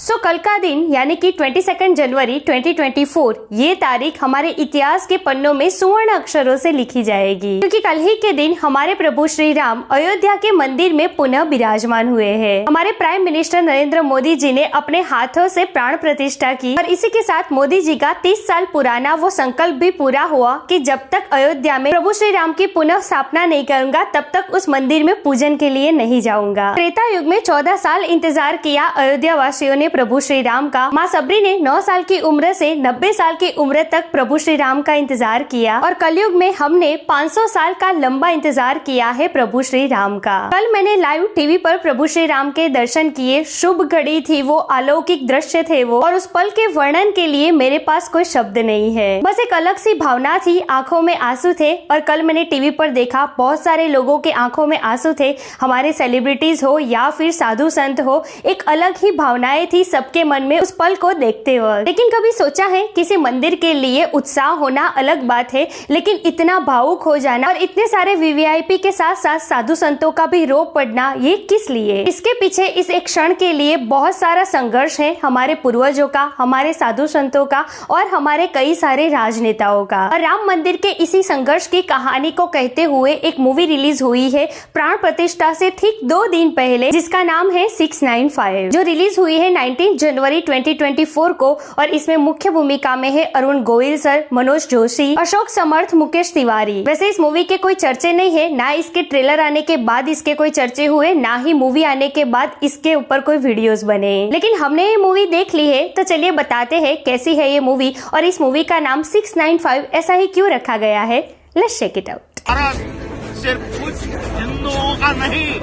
कल का दिन यानी कि 22 जनवरी 2024 ये तारीख हमारे इतिहास के पन्नों में सुवर्ण अक्षरों से लिखी जाएगी, क्योंकि कल ही के दिन हमारे प्रभु श्री राम अयोध्या के मंदिर में पुनः विराजमान हुए हैं। हमारे प्राइम मिनिस्टर नरेंद्र मोदी जी ने अपने हाथों से प्राण प्रतिष्ठा की और इसी के साथ मोदी जी का 30 साल पुराना वो संकल्प भी पूरा हुआ कि जब तक अयोध्या में प्रभु श्री राम की पुनः स्थापना नहीं करूंगा तब तक उस मंदिर में पूजन के लिए नहीं जाऊंगा। त्रेता युग में 14 साल इंतजार किया अयोध्या वासियों ने प्रभु श्री राम का। माँ सबरी ने 9 साल की उम्र से 90 साल की उम्र तक प्रभु श्री राम का इंतजार किया और कलयुग में हमने 500 साल का लंबा इंतजार किया है प्रभु श्री राम का। कल मैंने लाइव टीवी पर प्रभु श्री राम के दर्शन किए। शुभ घड़ी थी वो, अलौकिक दृश्य थे वो, और उस पल के वर्णन के लिए मेरे पास कोई शब्द नहीं है। बस एक अलग सी भावना थी, आंखों में आंसू थे। और कल मैंने टीवी पर देखा बहुत सारे लोगों के आंखों में आंसू थे, हमारे सेलिब्रिटीज हो या फिर साधु संत हो, एक अलग ही भावनाएं थी सबके मन में उस पल को देखते वक्त। लेकिन कभी सोचा है किसी मंदिर के लिए उत्साह होना अलग बात है, लेकिन इतना भावुक हो जाना और इतने सारे वीवीआईपी के साथ साथ साधु संतों का भी रो पड़ना, ये किस लिए? इसके पीछे इस एक क्षण के लिए बहुत सारा संघर्ष है हमारे पूर्वजों का, हमारे साधु संतों का और हमारे कई सारे राजनेताओं का। और राम मंदिर के इसी संघर्ष की कहानी को कहते हुए एक मूवी रिलीज हुई है प्राण प्रतिष्ठा से ठीक 2 दिन पहले, जिसका नाम है 695, जो रिलीज हुई है 19 जनवरी 2024 को। और इसमें मुख्य भूमिका में है अरुण गोयल सर, मनोज जोशी, अशोक समर्थ, मुकेश तिवारी। वैसे इस मूवी के कोई चर्चे नहीं है, ना इसके ट्रेलर आने के बाद इसके कोई चर्चे हुए, ना ही मूवी आने के बाद इसके ऊपर कोई वीडियोस बने। लेकिन हमने ये मूवी देख ली है तो चलिए बताते हैं कैसी है ये मूवी और इस मूवी का नाम 695 ऐसा ही क्यों रखा गया है। Let's check it out. Bharat सिर्फ कुछ हिंदुओं का नहीं,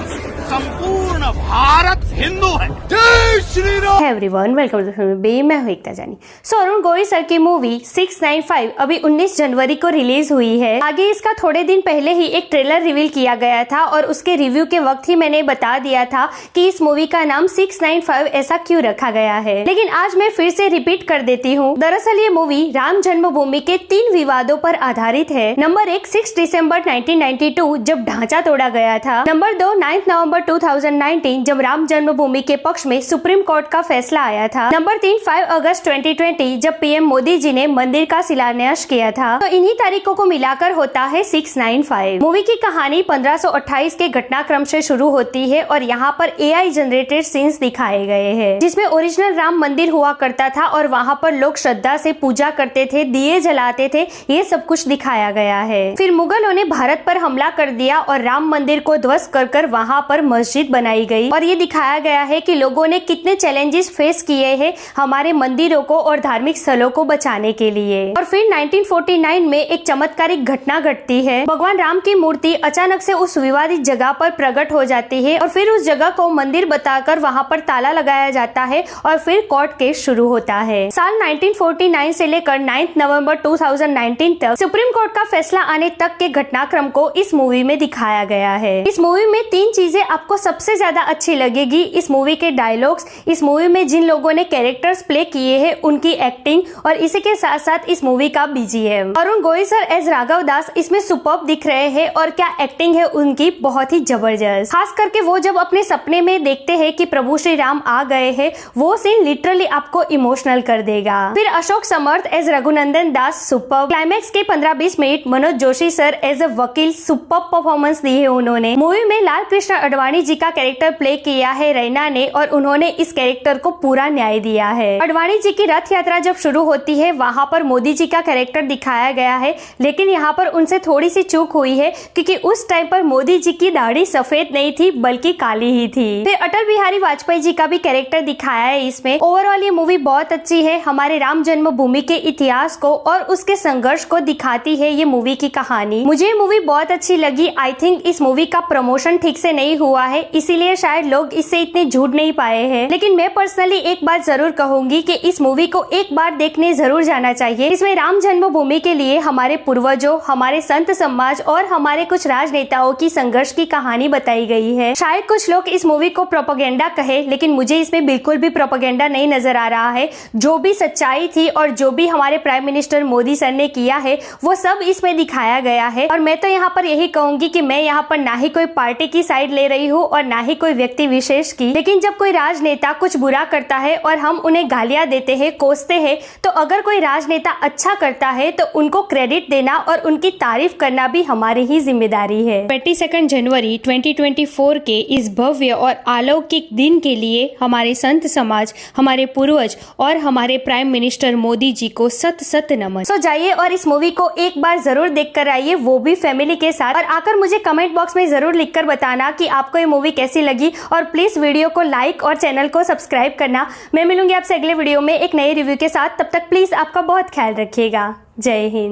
संपूर्ण भारत हिंदू है। जय Shri Ram. Everyone, welcome to the film बे, मैं हूं एकता जानी। अरुण गोयल सर की मूवी 695 अभी 19 जनवरी को रिलीज हुई है। आगे इसका थोड़े दिन पहले ही एक ट्रेलर रिवील किया गया था और उसके रिव्यू के वक्त ही मैंने बता दिया था कि इस मूवी का नाम 695 ऐसा क्यों रखा गया है। लेकिन आज मैं फिर से रिपीट कर देती हूँ। दरअसल ये मूवी राम जन्मभूमि के 3 विवादों पर आधारित है। नंबर 1, 6 दिसंबर 1992 जब ढांचा तोड़ा गया था। नंबर 2, 9 नवंबर 2019 जब राम जन्मभूमि के पक्ष में सुप्रीम कोर्ट का फैसला आया था। नंबर 3, 5 अगस्त 2020 जब पीएम मोदी जी ने मंदिर का शिलान्यास किया था। तो इन्हीं तारीखों को मिलाकर होता है 695। मूवी की कहानी 1528 के घटनाक्रम से शुरू होती है और यहाँ पर एआई जनरेटेड सीन्स दिखाए गए हैं, जिसमें ओरिजिनल राम मंदिर हुआ करता था और वहाँ पर लोग श्रद्धा से पूजा करते थे, दिए जलाते थे, ये सब कुछ दिखाया गया है। फिर मुगलों ने भारत पर हमला कर दिया और राम मंदिर को ध्वस्त कर वहाँ पर मस्जिद बनाई गई और ये दिखाया गया है कि लोगों ने कितने चैलेंजेस फेस किए हैं हमारे मंदिरों को और धार्मिक स्थलों को बचाने के लिए। और फिर 1949 में एक चमत्कारिक घटना घटती है। भगवान राम की मूर्ति अचानक से उस विवादित जगह पर प्रकट हो जाती है और फिर उस जगह को मंदिर बताकर वहाँ पर ताला लगाया जाता है और फिर कोर्ट केस शुरू होता है। साल 1949 से लेकर 9 नवंबर 2019 तक सुप्रीम कोर्ट का फैसला आने तक के घटनाक्रम को इस मूवी में दिखाया गया है। इस मूवी में 3 चीजें आपको सबसे ज्यादा अच्छी लगेगी। इस मूवी के डायलॉग्स, इस मूवी में जिन लोगों ने कैरेक्टर्स प्ले किए हैं उनकी एक्टिंग और इसी के साथ साथ इस मूवी का BGM. Arun Goyal sir as Raghav Das इसमें सुपर्ब दिख रहे हैं और क्या एक्टिंग है उनकी, बहुत ही जबरदस्त। खास करके वो जब अपने सपने में देखते हैं कि प्रभु श्री राम आ गए हैं, वो सीन लिटरली आपको इमोशनल कर देगा। फिर Ashok Samarth as Raghunandan Das superb. Climax के 15-20 minute Manoj Joshi sir as a वकील सुपर्ब परफॉर्मेंस दी है उन्होंने। मूवी में लाल कृष्ण अडवाणी जी का कैरेक्टर प्ले किया है रैना ने और उन्होंने इस कैरेक्टर को पूरा न्याय दिया है। अडवाणी जी की रथ यात्रा जब शुरू होती है वहाँ पर मोदी जी का कैरेक्टर दिखाया गया है, लेकिन यहाँ पर उनसे थोड़ी सी चूक हुई है क्योंकि उस टाइम पर मोदी जी की दाढ़ी सफेद नहीं थी बल्कि काली ही थी। फिर अटल बिहारी वाजपेयी जी का भी कैरेक्टर दिखाया है इसमें। ओवरऑल ये मूवी बहुत अच्छी है, हमारे राम जन्मभूमि के इतिहास को और उसके संघर्ष को दिखाती है ये मूवी की कहानी। मुझे ये मूवी बहुत अच्छी लगी। आई थिंक इस मूवी का प्रमोशन ठीक से नहीं हुआ है, इसीलिए शायद लोग इससे इतने झूठ नहीं पाए हैं। लेकिन मैं पर्सनली एक बात जरूर कहूंगी कि इस मूवी को एक बार देखने जरूर जाना चाहिए। इसमें राम जन्मभूमि के लिए हमारे पूर्वजों, हमारे संत समाज और हमारे कुछ राजनेताओं की संघर्ष की कहानी बताई गई है। शायद कुछ लोग इस मूवी को प्रोपेगेंडा कहे, लेकिन मुझे इसमें बिल्कुल भी प्रोपेगेंडा नहीं नजर आ रहा है। जो भी सच्चाई थी और जो भी हमारे प्राइम मिनिस्टर मोदी सर ने किया है वो सब इसमें दिखाया गया है। और मैं तो यहाँ पर यही कहूंगी कि मैं यहाँ पर ना ही कोई पार्टी की साइड ले रही हूँ और ना ही कोई व्यक्ति विशेष की, लेकिन जब कोई राजनेता कुछ बुरा करता है और हम उन्हें गालियां देते हैं, कोसते हैं, तो अगर कोई राजनेता अच्छा करता है तो उनको क्रेडिट देना और उनकी तारीफ करना भी हमारी ही जिम्मेदारी है। 22 जनवरी 2024 के इस भव्य और अलौकिक दिन के लिए हमारे संत समाज, हमारे पूर्वज और हमारे प्राइम मिनिस्टर मोदी जी को सत सत नमन। सो जाइए और इस मूवी को एक बार जरूर देख कर आइए, वो भी फैमिली के साथ, और आकर मुझे कमेंट बॉक्स में जरूर लिखकर बताना कि आपको ये मूवी कैसी लगी, और प्लीज वीडियो को लाइक और चैनल को सब्सक्राइब करना। मैं मिलूंगी आपसे अगले वीडियो में एक नए रिव्यू के साथ। तब तक प्लीज आपका बहुत ख्याल रखिएगा। जय हिंद।